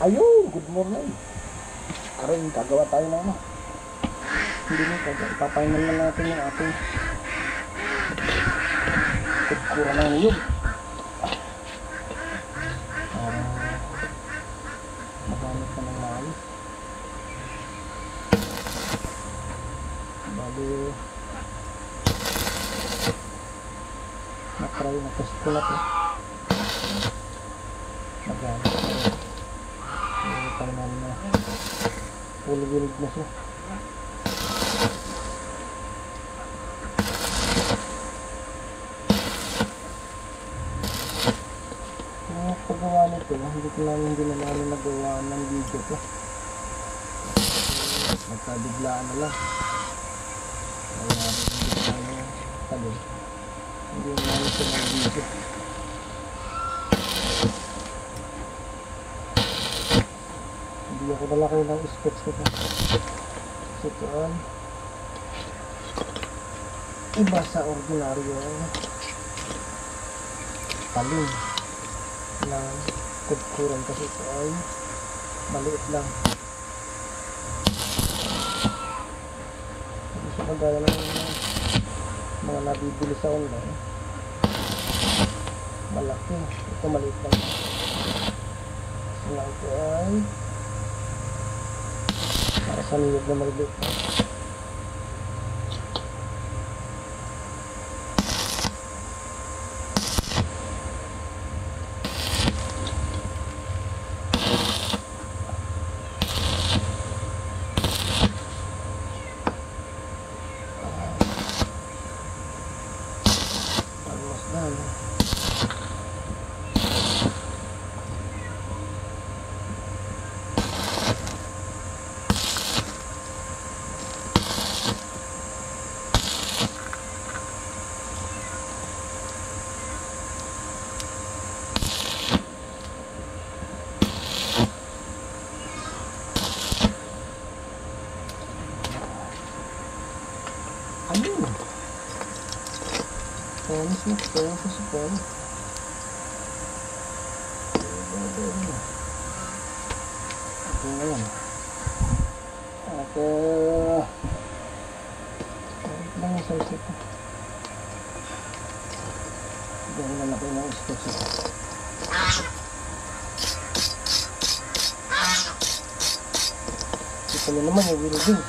Ayun, good morning. Aray, gagawa tayo na ano. Hindi mo, ipapahingal na natin yung ating kukura ng niyog. Magamit na ng maayos. Bali, na-try na test ko na ito. Magamit na rin. Tayo namin na full wield na siya. Paggawa nito, hindi na namin nagawa ng video ko. Nagkabiglaan na lang. Kaya hindi na namin ito ng video. Hindi ako nalaki ng sketch nito. So ito ay iba sa ordinaryo talim ng kudkuran kasi ito ay maliit lang. Hindi siya kagaya ng mga nabibili sa online. Malaki. Ito maliit lang. Kasi nga ito ay para sa niyog na maliit. Ayun. Panis mo. Okay na yan. At lang yung size ito. Gawin na natin ng sketch ito. Ito na naman yung welding.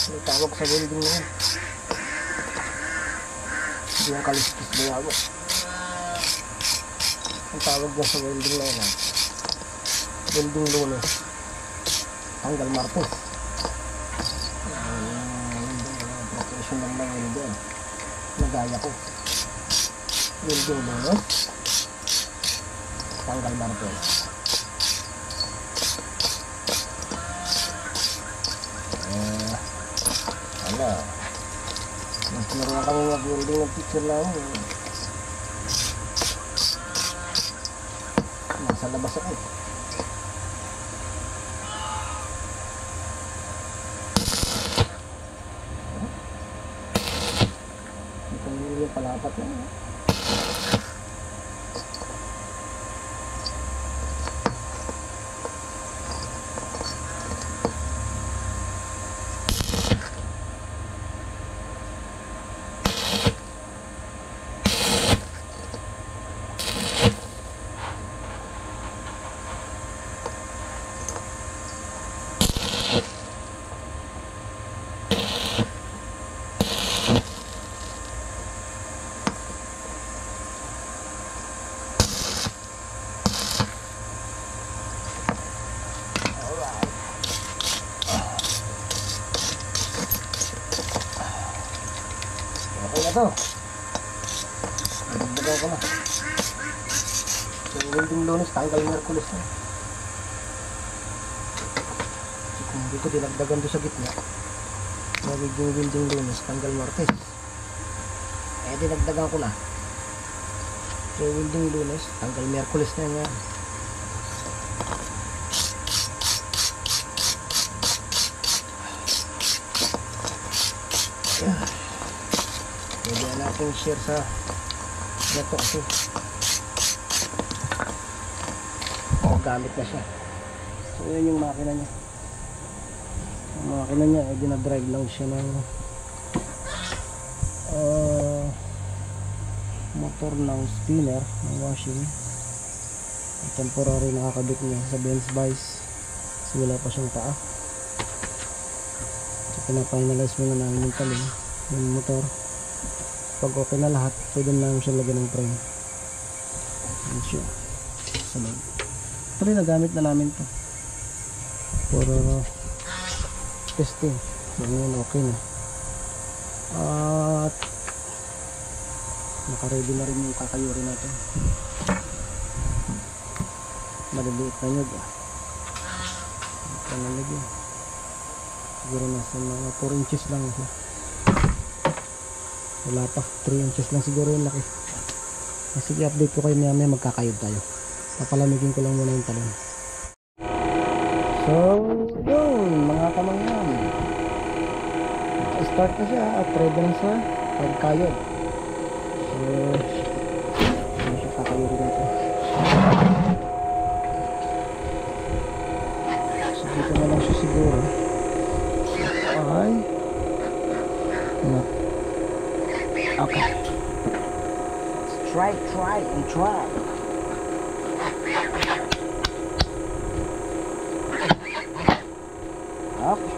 May tawag sa welding na yan. Hindi yung kaliskis na yawag. Ang tawag niya sa welding na yan. Welding lunes. Tanggal martes. Professional na welding. Nagaya ko. Welding lunes. Tanggal martes. Mas meron kami mag-welding ng picture namin. Nasa labas ako. Ito yung palapat na yun. Ito nagdagaw ko na so welding lunes tanggal merkulis na so kung hindi ko dinagdagan doon sa gitna magiging welding lunes tanggal martes dinagdagan ko na so welding lunes tanggal merkulis na yan pwede natin share sa gato kasi gamit na siya. So yun yung makina niya. Ang makina niya ay dinadrive lang siya ng motor ng spinner ng washing. Temporary nakakabit niya sa Benz Vice kasi wala pa siyang paa. So pinafinalize muna namin yung talim yung motor. Pag okay na lahat, pwede namin siya lagyan ng frame. Yan siya. Sunod. Ito rin nagamit na namin to for testing. So yun, okay na. At naka-ready na rin yung kakayuri natin. Maliliit na nyug. Ito na lagyan. Siguro nasa mga 4 inches lang siya. Wala pa, 3 inches lang siguro yung laki. Sige, update ko kayo maya magkakayod tayo. Papalamigin ko lang muna yung talon. So yun mga kamangyan, start na siya at ready na sa pagkayod. So ano siya kakayod natin. So dito na lang siya siguro. Ay no. Okay, let's try and try. Okay.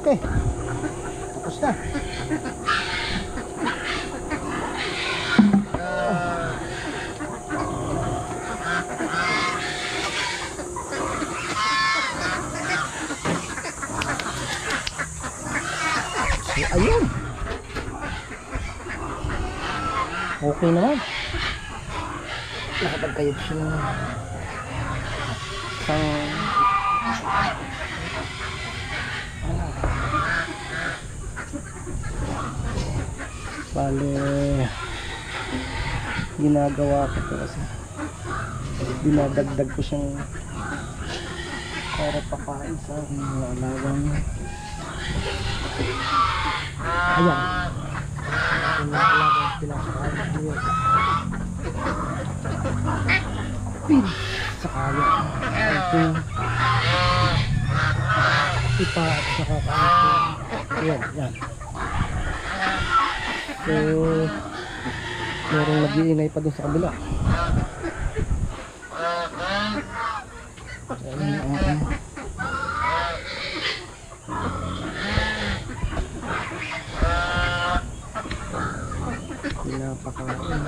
Okay. Tapos na. So, ayun. Okay naman. Nakapagkayot siya ng isang Bale, ginagawa ko to kasi dinadagdag ko siyang para pakain sa aking mga alagang. Ayan, yung mga alagang pinapakain ko pin sa kaya ito ipa at saka kain. Ayan, yan. So merong nag-iingay pa dun sa kabila. Pinapakain.